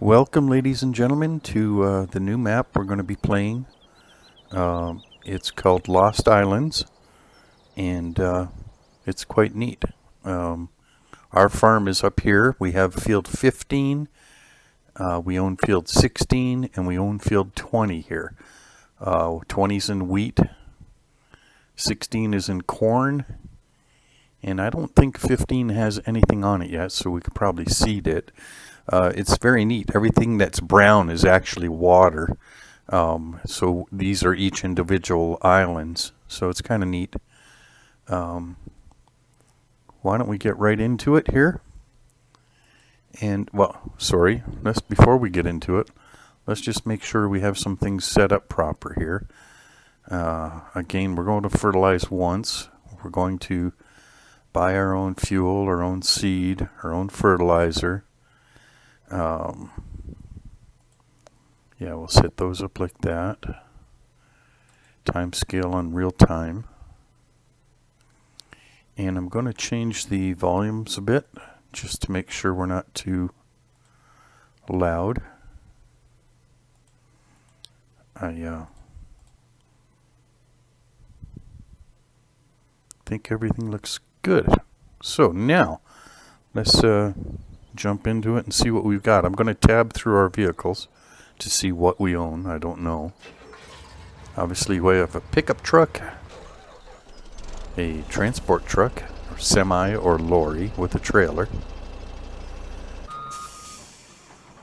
Welcome, ladies and gentlemen, to the new map we're going to be playing. It's called Lost Islands, and it's quite neat. Our farm is up here. We have field 15, we own field 16, and we own field 20 here. 20 is in wheat, 16 is in corn, and I don't think 15 has anything on it yet, so we could probably seed it. It's very neat. Everything that's brown is actually water. So these are each individual islands. So it's kind of neat. Why don't we get right into it here? And, before we get into it, let's just make sure we have some things set up proper here. Again, we're going to fertilize once. We're going to buy our own fuel, our own seed, our own fertilizer. Yeah, we'll set those up like that. Time scale on real time. And I'm going to change the volumes a bit just to make sure we're not too loud. I think everything looks good. So now let's jump into it and see what we've got. I'm going to tab through our vehicles to see what we own. I don't know. Obviously we have a pickup truck, a transport truck, or semi or lorry with a trailer.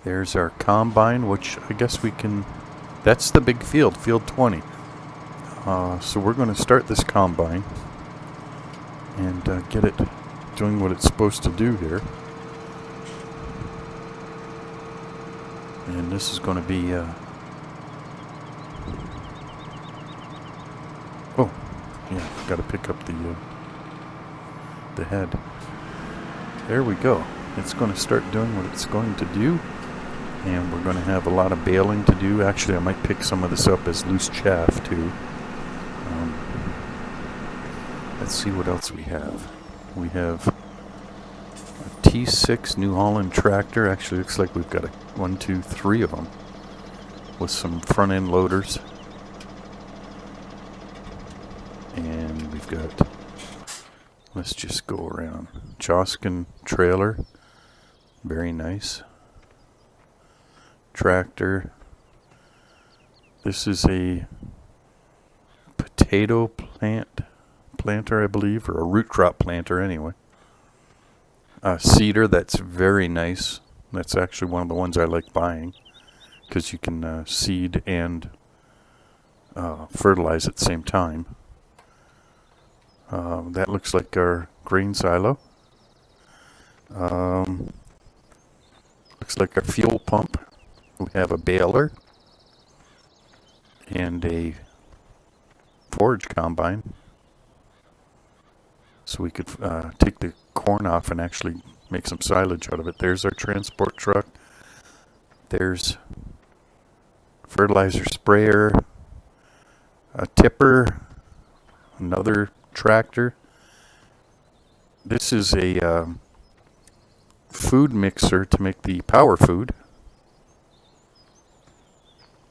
There's our combine, which I guess we can, that's the big field, field 20. So we're going to start this combine and get it doing what it's supposed to do here. And this is going to be, oh, yeah, got to pick up the head. There we go. It's going to start doing what it's going to do. And we're going to have a lot of baling to do. Actually, I might pick some of this up as loose chaff, too. Let's see what else we have. We have a T6 New Holland tractor. Actually, looks like we've got a 1, 2, 3 of them with some front end loaders. And we've got, let's just go around. Joskin trailer, very nice. Tractor. This is a potato planter, I believe, or a root crop planter anyway. A seeder, that's very nice. That's actually one of the ones I like buying because you can seed and fertilize at the same time. That looks like our grain silo. Looks like our fuel pump. We have a baler and a forage combine. So we could take the corn off and actually make some silage out of it. There's our transport truck. There's fertilizer sprayer, a tipper, another tractor. This is a food mixer to make the power food.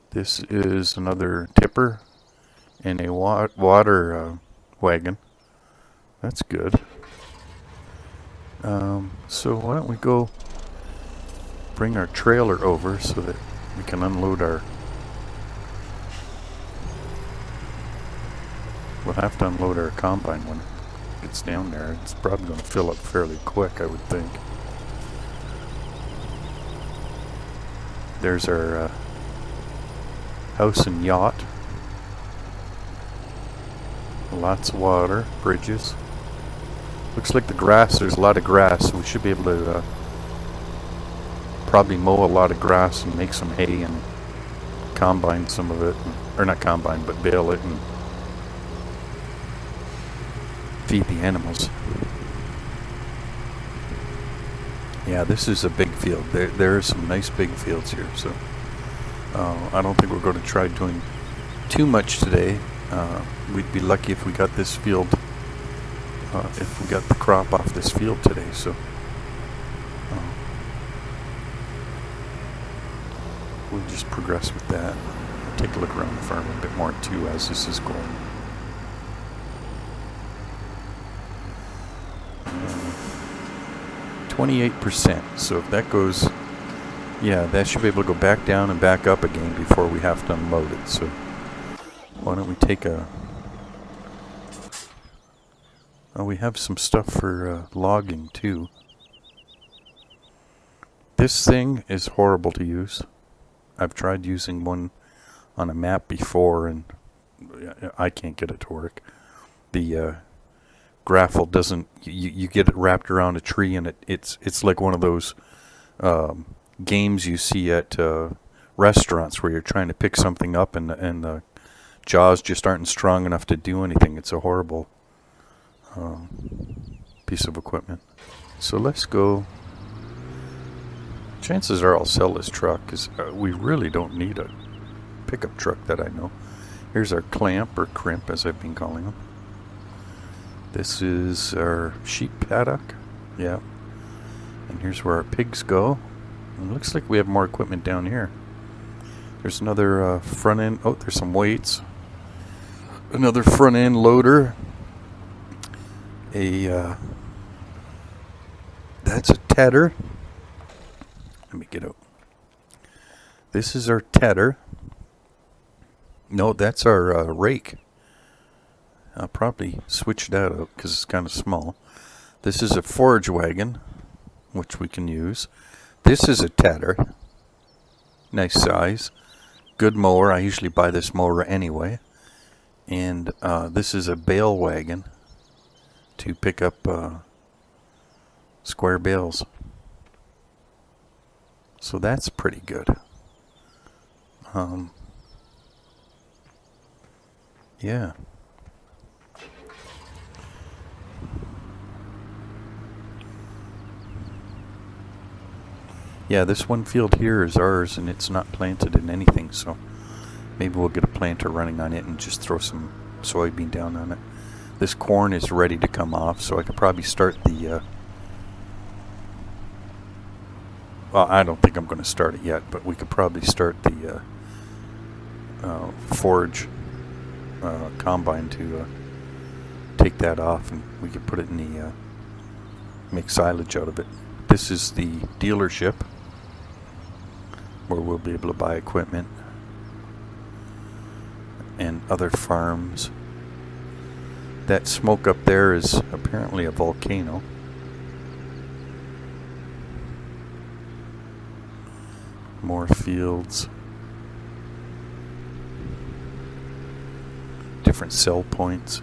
This is another tipper and a water wagon. That's good. So why don't we go bring our trailer over so that we can unload our... We'll have to unload our combine when it gets down there. It's probably going to fill up fairly quick, I would think. There's our house and yacht. Lots of water, bridges. Looks like the grass, there's a lot of grass, so we should be able to probably mow a lot of grass and make some hay and combine some of it, or not combine, but bale it and feed the animals. Yeah, this is a big field. There are some nice big fields here, so I don't think we're going to try doing too much today. We'd be lucky if we got this field, if we got the crop off this field today. So we'll just progress with that. Take a look around the farm a bit more too as this is going. 28%. So if that goes, yeah, that should be able to go back down and back up again before we have to unload it. So why don't we take a... Oh, we have some stuff for logging too. This thing is horrible to use. I've tried using one on a map before and I can't get it to work. The grapple doesn't, you get it wrapped around a tree and it's like one of those games you see at restaurants where you're trying to pick something up and the jaws just aren't strong enough to do anything. It's a horrible piece of equipment. So let's go. Chances are I'll sell this truck because we really don't need a pickup truck that I know. Here's our clamp or crimp as I've been calling them. This is our sheep paddock. Yeah. And here's where our pigs go. It looks like we have more equipment down here. There's another front end. Oh, there's some weights. Another front end loader. That's a tedder. Let me get out. This is our tedder. No, that's our rake. I'll probably switch that out because it's kind of small. This is a forage wagon, which we can use. This is a tedder. Nice size. Good mower. I usually buy this mower anyway. And this is a bale wagon to pick up square bales. So that's pretty good. Yeah. Yeah, this one field here is ours and it's not planted in anything, so maybe we'll get a planter running on it and just throw some soybean down on it. This corn is ready to come off, so I could probably start the well, I don't think I'm going to start it yet, but we could probably start the forage combine to take that off, and we could put it in the make silage out of it. This is the dealership where we'll be able to buy equipment and other farms. That smoke up there is apparently a volcano. More fields. Different sell points.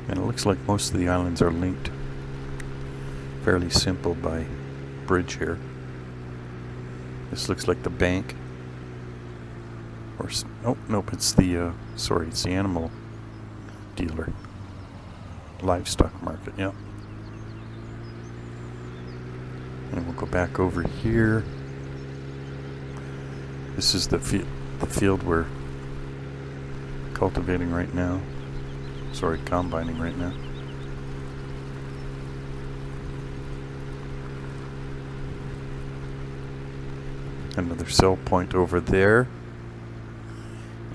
And it looks like most of the islands are linked. Fairly simple by bridge here. This looks like the bank. Or oh, nope, it's the sorry, it's the animal dealer. Livestock market, yeah. And we'll go back over here. This is the field we're cultivating right now. Sorry, combining right now. Another sell point over there.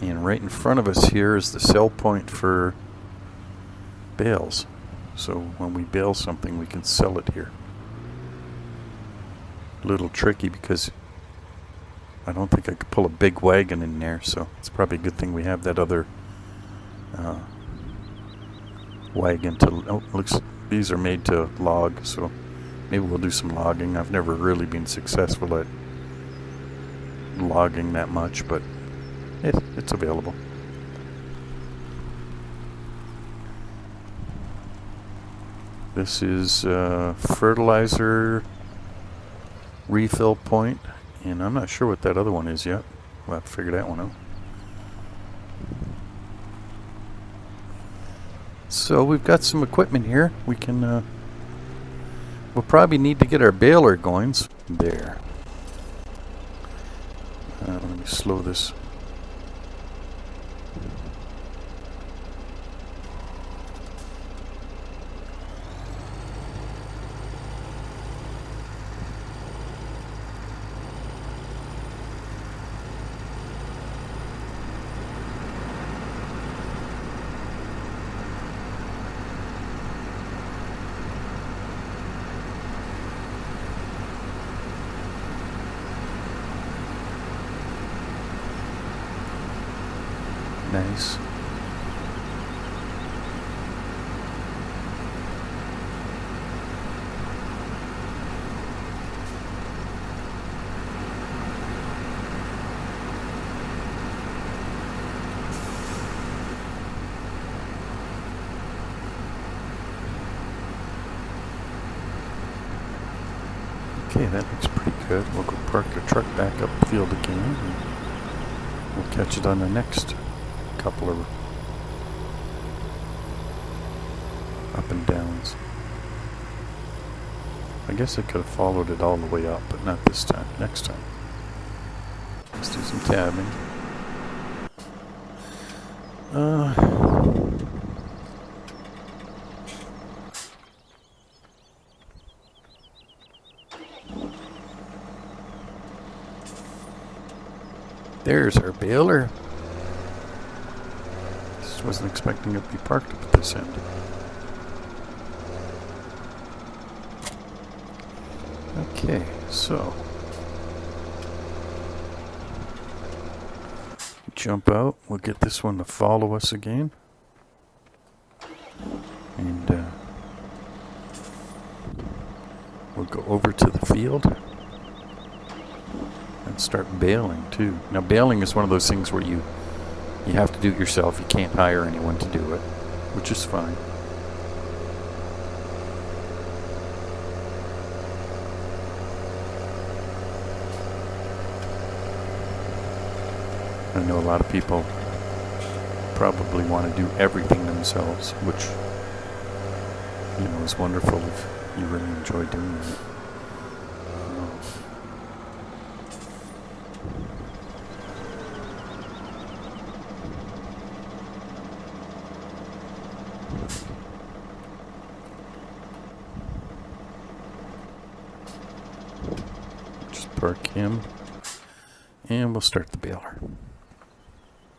And right in front of us here is the sell point for bales. So when we bale something, we can sell it here. A little tricky because I don't think I could pull a big wagon in there, so it's probably a good thing we have that other wagon to... Oh, looks, these are made to log, so maybe we'll do some logging. I've never really been successful at logging that much, but it's available. This is fertilizer refill point, and I'm not sure what that other one is yet. We'll have to figure that one out. So we've got some equipment here. We can we'll probably need to get our baler going. There. Let me slow this. Nice. Okay, that looks pretty good. We'll go park the truck back upfield again, and we'll catch it on the next couple of up and downs. I guess I could have followed it all the way up, but not this time. Next time. Let's do some tabbing. There's our baler. Just wasn't expecting it to be parked up at this end. Okay, so jump out. We'll get this one to follow us again, and we'll go over to the field and start baling too. Now, baling is one of those things where you have to do it yourself. You can't hire anyone to do it, which is fine. I know a lot of people probably want to do everything themselves, which, you know, is wonderful if you really enjoy doing it. Just park him, and we'll start the baler.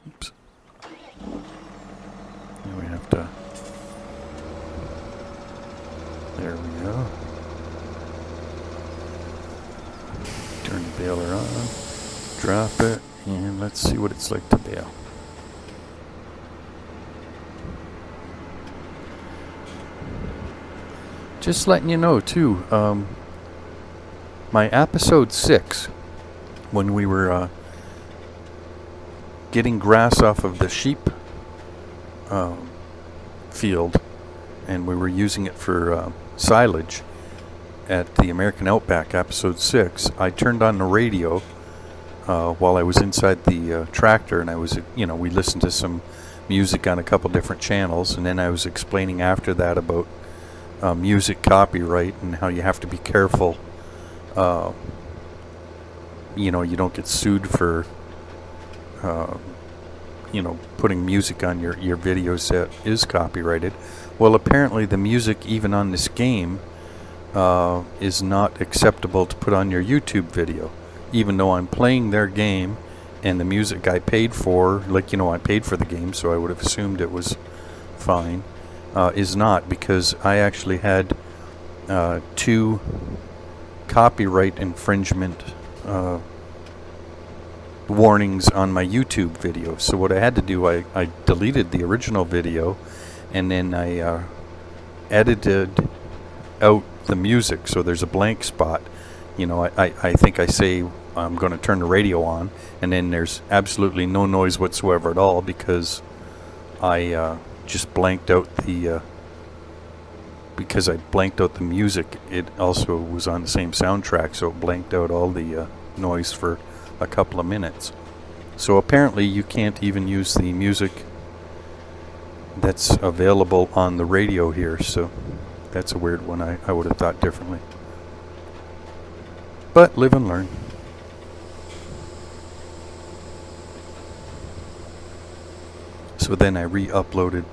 Oops. Now we have to. There we go. Turn the baler on, drop it, and let's see what it's like to bale. Just letting you know too, my episode 6, when we were getting grass off of the sheep field, and we were using it for silage at the American Outback, episode 6, I turned on the radio while I was inside the tractor, and I was, you know, we listened to some music on a couple different channels, and then I was explaining after that about music copyright and how you have to be careful, you know, you don't get sued for you know, putting music on your videos that is copyrighted. Well, apparently the music even on this game is not acceptable to put on your YouTube video, even though I'm playing their game and the music I paid for, like, you know, I paid for the game, so I would have assumed it was fine, is not, because I actually had 2 copyright infringement warnings on my YouTube video. So what I had to do, I deleted the original video, and then I edited out the music, so there's a blank spot. You know, I think I say I'm going to turn the radio on, and then there's absolutely no noise whatsoever at all, because I just blanked out the because I blanked out the music. It also was on the same soundtrack, so it blanked out all the noise for a couple of minutes. So apparently you can't even use the music that's available on the radio here, so that's a weird one. I would have thought differently. But live and learn. So then I re-uploaded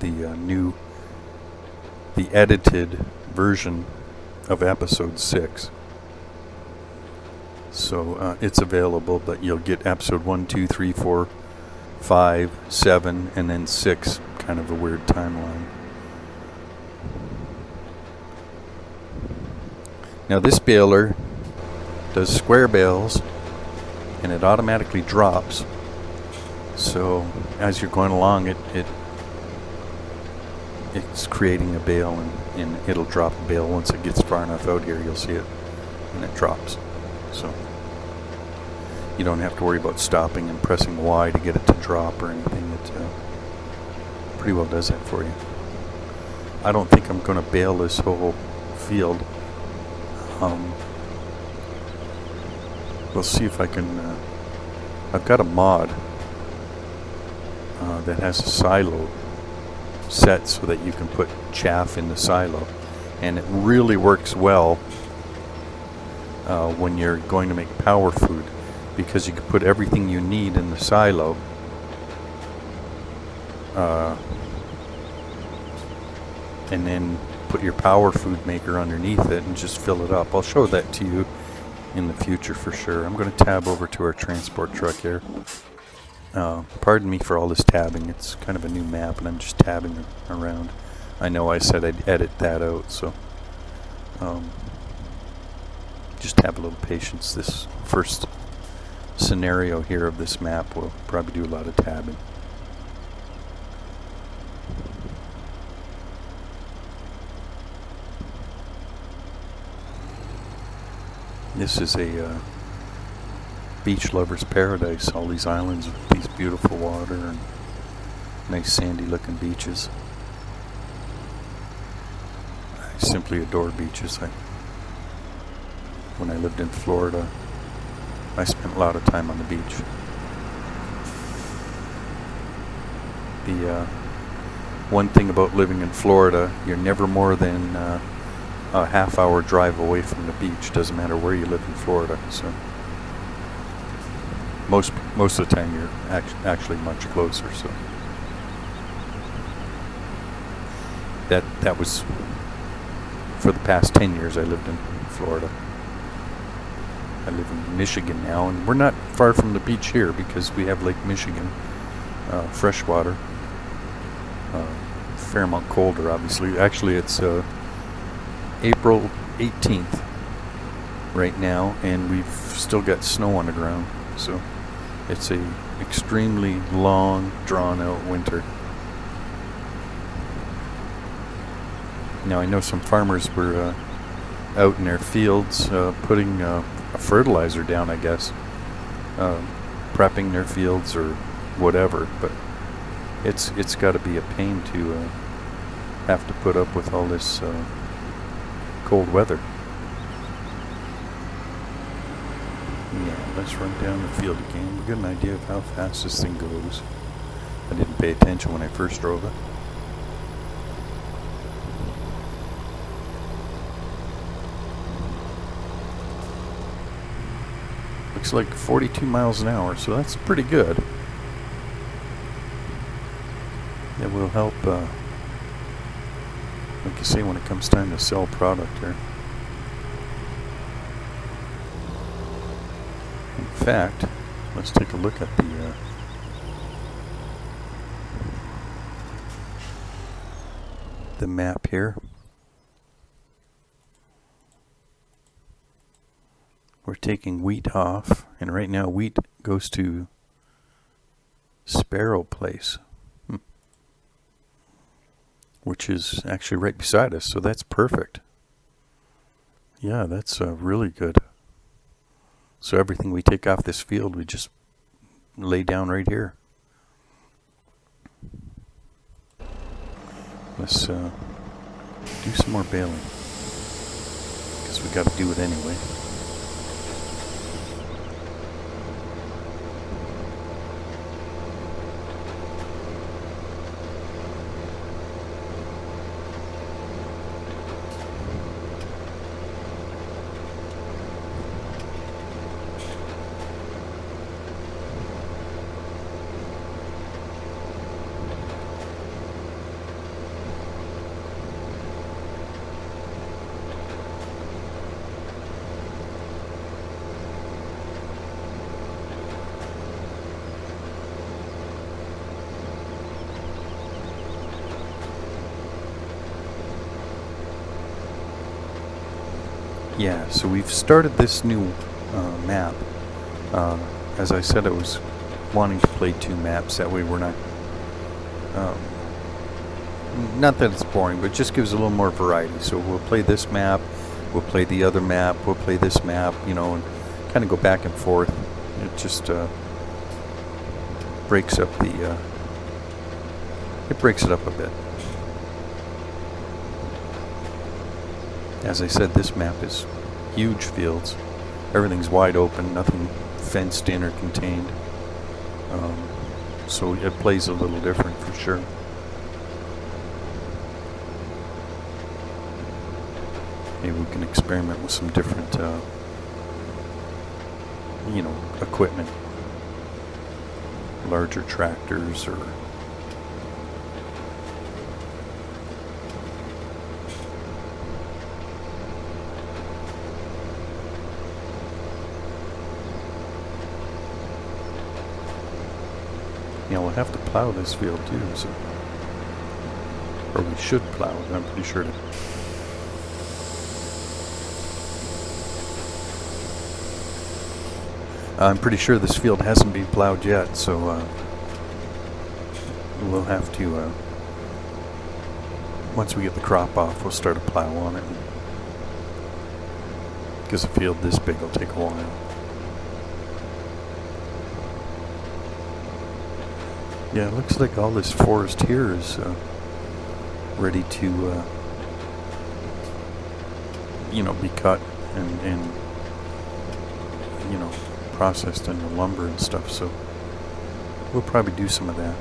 the edited version of episode 6. So it's available, but you'll get episode 1, 2, 3, 4, 5, 7, and then 6, kind of a weird timeline. Now this baler does square bales, and it automatically drops. So as you're going along, it's creating a bale, and it'll drop a bale. Once it gets far enough out here, you'll see it, and it drops. So you don't have to worry about stopping and pressing Y to get it to drop or anything. It pretty well does that for you. I don't think I'm going to bale this whole field. We'll see if I can. I've got a mod that has a silo set so that you can put chaff in the silo, and it really works well when you're going to make power food, because you can put everything you need in the silo, and then put your power food maker underneath it and just fill it up. I'll show that to you in the future for sure. I'm going to tab over to our transport truck here. Pardon me for all this tabbing. It's kind of a new map and I'm just tabbing around. I know I said I'd edit that out, so just have a little patience. This first scenario here of this map will probably do a lot of tabbing. This is a beach lover's paradise. All these islands with these beautiful water and nice sandy looking beaches. I simply adore beaches. When I lived in Florida, I spent a lot of time on the beach. The one thing about living in Florida, you're never more than a half-hour drive away from the beach. Doesn't matter where you live in Florida. So most of the time you're actually much closer. So that was for the past 10 years I lived in Florida. I live in Michigan now, and we're not far from the beach here because we have Lake Michigan, freshwater. Fair amount colder, obviously. Actually, it's April 18th right now, and we've still got snow on the ground, so it's a extremely long, drawn-out winter. Now, I know some farmers were out in their fields putting a fertilizer down, I guess, prepping their fields or whatever, but it's got to be a pain to have to put up with all this cold weather. Yeah, let's run down the field again. We'll get an idea of how fast this thing goes. I didn't pay attention when I first drove it. Looks like 42 miles an hour, so that's pretty good. That will help, like you say, when it comes time to sell product here. In fact, let's take a look at the map here. We're taking wheat off, and right now wheat goes to Sparrow Place, which is actually right beside us, so that's perfect. Yeah, that's really good. So everything we take off this field, we just lay down right here. Let's do some more baling, because we got to do it anyway. Yeah, so we've started this new map. As I said, I was wanting to play two maps. That way we're not Um, not that it's boring, but it just gives a little more variety. So we'll play this map, we'll play the other map, we'll play this map, you know, and kind of go back and forth. It just breaks up the it breaks it up a bit. As I said, this map is huge fields. Everything's wide open, nothing fenced in or contained. So it plays a little different for sure. Maybe we can experiment with some different, you know, equipment. Larger tractors or yeah, we'll have to plow this field too, so, or we should plow it. I'm pretty sure. I'm pretty sure this field hasn't been plowed yet, so we'll have to. Once we get the crop off, we'll start a plow on it. Because a field this big will take a while. Yeah, it looks like all this forest here is ready to, you know, be cut and you know, processed into lumber and stuff. So we'll probably do some of that.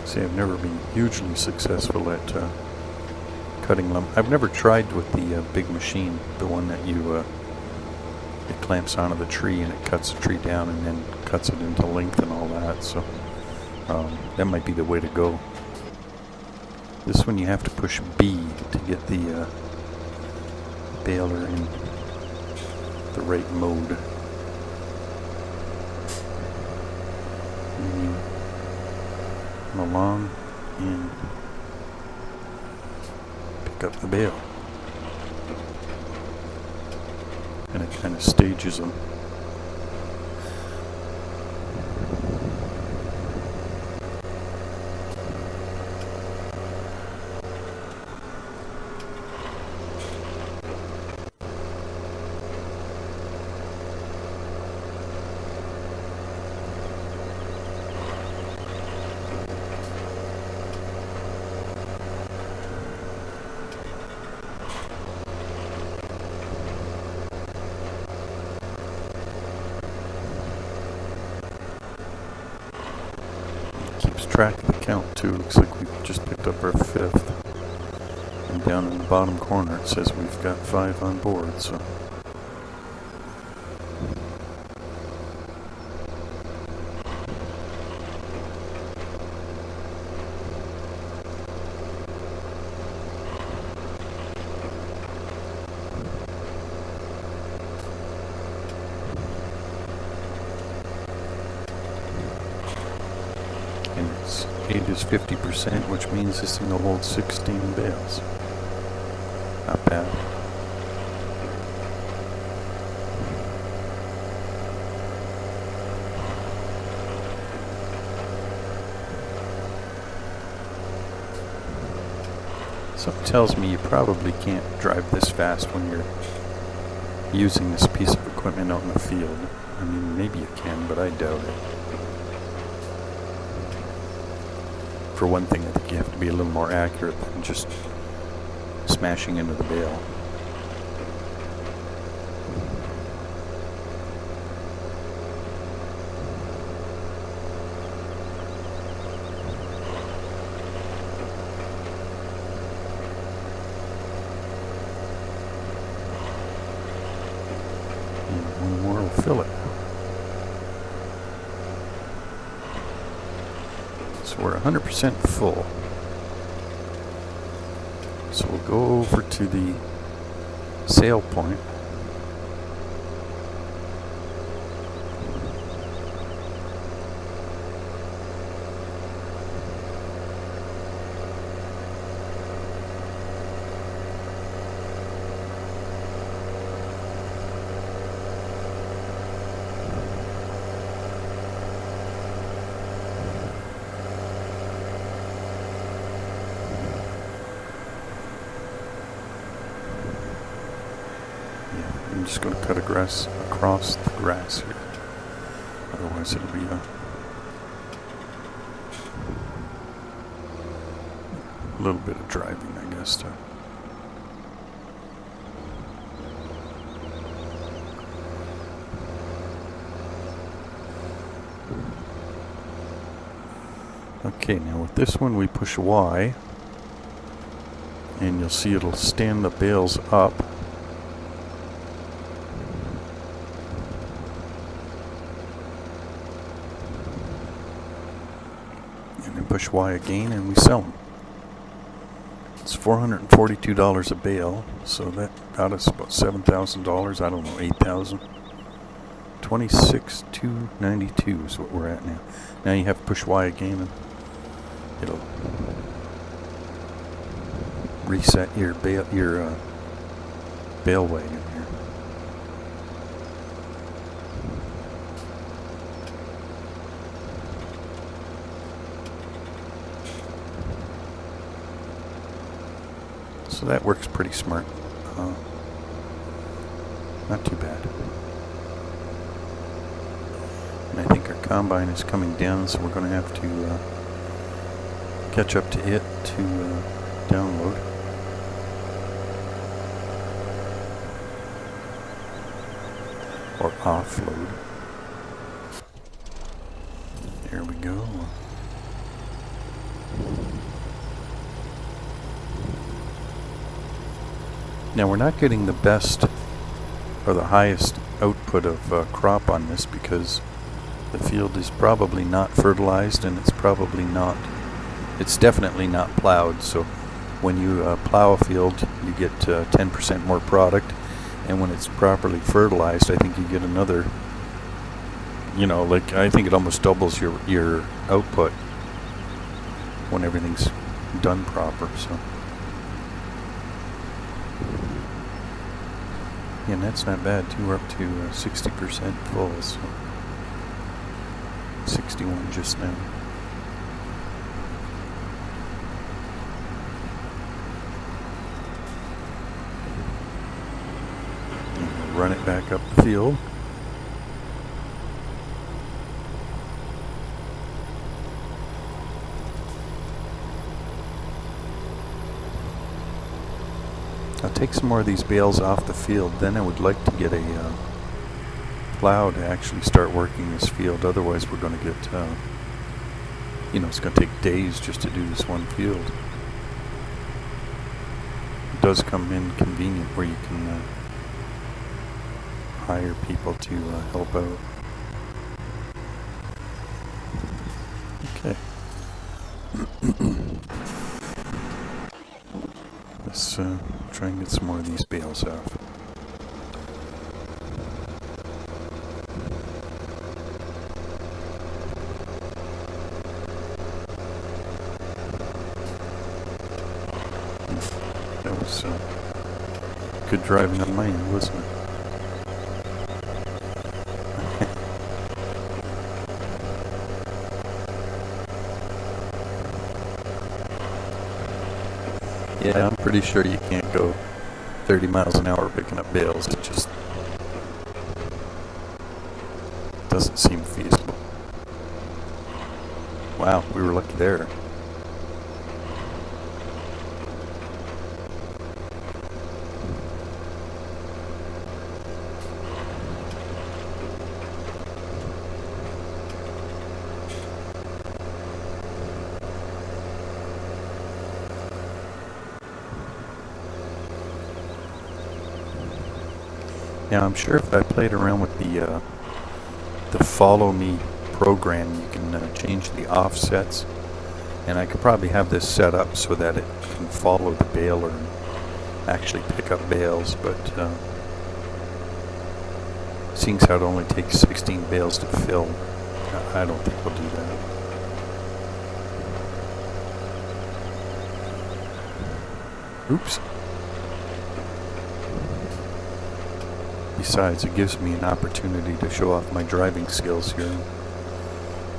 See, I've never been hugely successful at cutting lumber. I've never tried with the big machine, the one that you it clamps onto the tree and it cuts the tree down and then cuts it into length and all that. So that might be the way to go. This one you have to push B to get the baler in the right mode. And you come along and pick up the bale. And it kind of stages them. Track the count too. Looks like we've just picked up our 5th. And down in the bottom corner it says we've got 5 on board, so. And its weight is 50%, which means this thing will hold 16 bales. Not bad. Something tells me you probably can't drive this fast when you're using this piece of equipment out in the field. I mean, maybe you can, but I doubt it. For one thing, I think you have to be a little more accurate than just smashing into the bale. And one more will fill it. So we're 100% full. So we'll go over to the sail point. I'm just going to cut across the grass here. Otherwise it'll be a little bit of driving, I guess. Okay, now with this one we push Y, and you'll see it'll stand the bales up. And then push Y again and we sell them. It's $442 a bale, so that got us about $7,000. I don't know, 8,000. 26,292 is what we're at now. Now you have to push Y again and it'll reset your bale wagon here. So that works pretty smart. Not too bad. And I think our combine is coming down, so we're going to have to catch up to it to download. Or offload. There we go. Now we're not getting the best or the highest output of crop on this because the field is probably not fertilized and it's definitely not plowed. So when you plow a field you get 10% more product, and when it's properly fertilized I think you get another, I think it almost doubles your output when everything's done proper. So yeah, and that's not bad too. We're up to 60% full, so 61 just now. And we'll run it back up the field. I'll take some more of these bales off the field, then I would like to get a plow to actually start working this field. Otherwise we're going to get, it's going to take days just to do this one field. It does come in convenient where you can hire people to help out. Okay. Let's try and get some more of these bales off. That was good driving on my end, wasn't it? Yeah, I'm pretty sure you can't go 30 miles an hour picking up bales. It just doesn't seem feasible. Wow, we were lucky there. Now I'm sure if I played around with the Follow Me program, you can change the offsets, and I could probably have this set up so that it can follow the baler and actually pick up bales, but seeing as how it only takes 16 bales to fill, I don't think we'll do that. Oops. Besides, it gives me an opportunity to show off my driving skills here and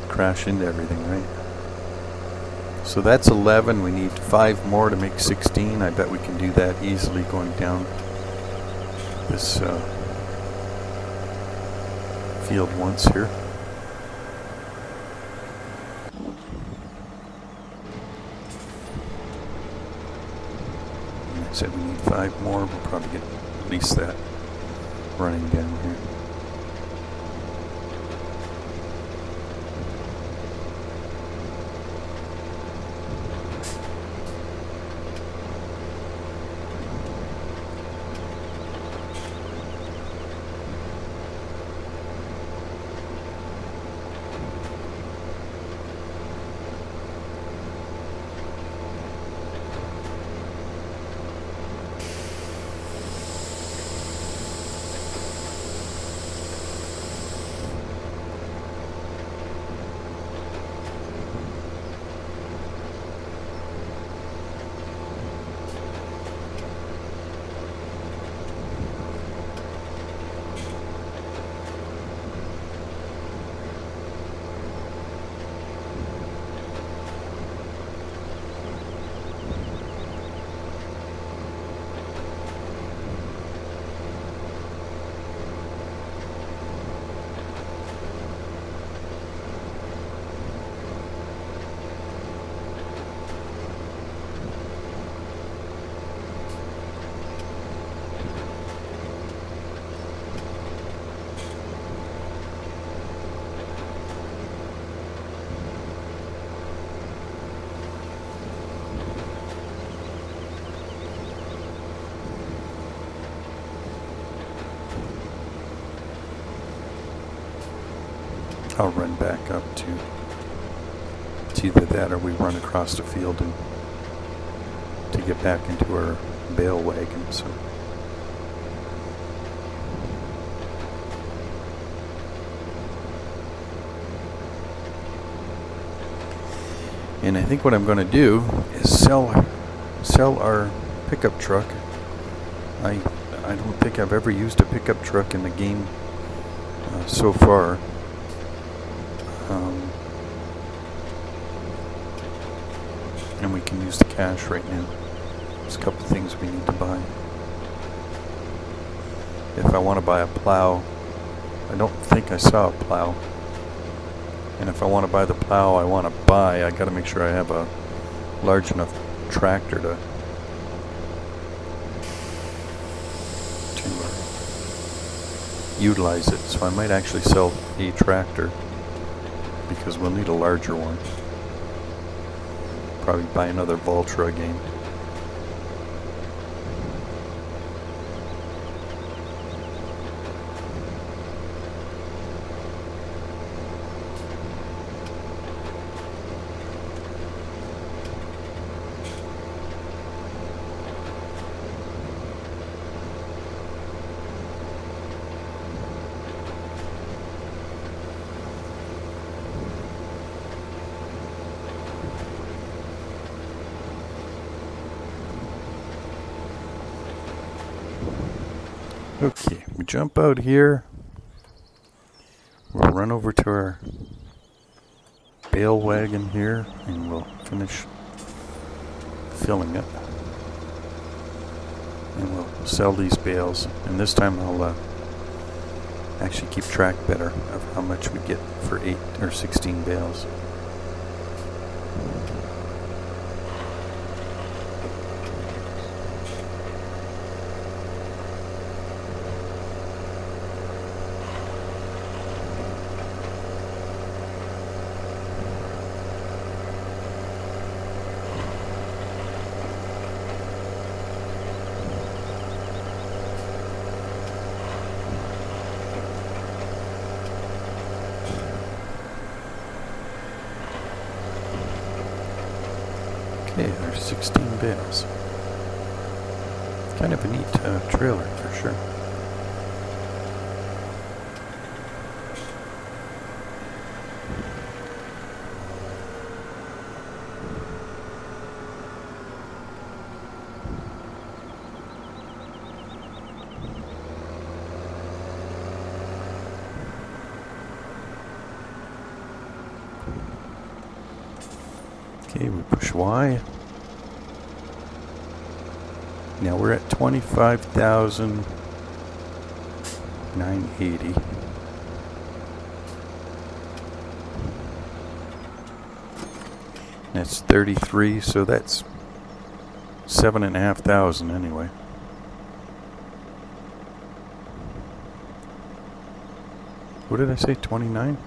crash into everything, right? So that's 11. We need 5 more to make 16. I bet we can do that easily going down this field once here. And I said we need 5 more. We'll probably get at least that running down here. I'll run back up to it's either that or we run across the field and to get back into our bale wagon. So and I think what I'm going to do is sell our pickup truck. I don't think I've ever used a pickup truck in the game so far. And we can use the cash right now. There's a couple things we need to buy. If I want to buy a plow, I don't think I saw a plow. And if I want to buy the plow I got to make sure I have a large enough tractor to utilize it. So I might actually sell a tractor because we'll need a larger one. Probably buy another Valtra again. Okay, we jump out here. We'll run over to our bale wagon here and we'll finish filling it. And we'll sell these bales. And this time I'll actually keep track better of how much we get for 8 or 16 bales. Okay, there's 16 bales. Kind of a neat trailer for sure. Okay, we push Y. Now we're at 25,980. That's 33, so that's 7,500 anyway. What did I say? 29?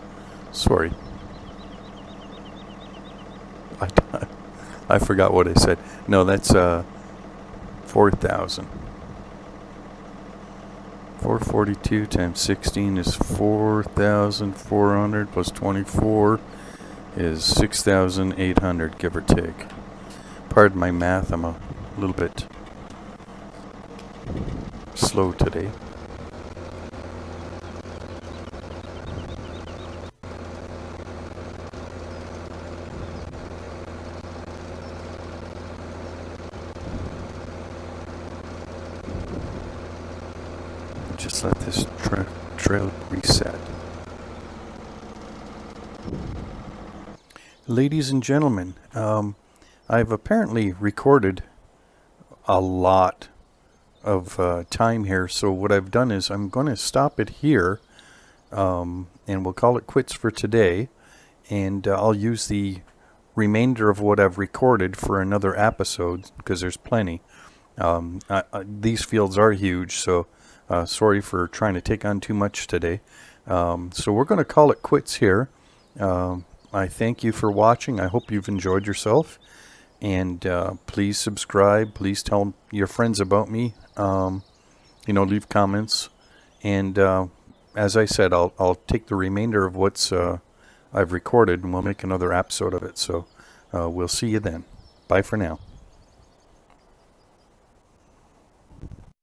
Sorry. I forgot what I said. No, that's 4,000. 442 times 16 is 4,400 plus 24 is 6,800, give or take. Pardon my math, I'm a little bit slow today. Just let this trail reset. Ladies and gentlemen, I've apparently recorded a lot of time here, so what I've done is I'm going to stop it here, and we'll call it quits for today, and I'll use the remainder of what I've recorded for another episode, because there's plenty. These fields are huge, so sorry for trying to take on too much today. So we're going to call it quits here. I thank you for watching. I hope you've enjoyed yourself. And please subscribe. Please tell your friends about me. Leave comments. And as I said, I'll take the remainder of what's I've recorded, and we'll make another episode of it. So we'll see you then. Bye for now.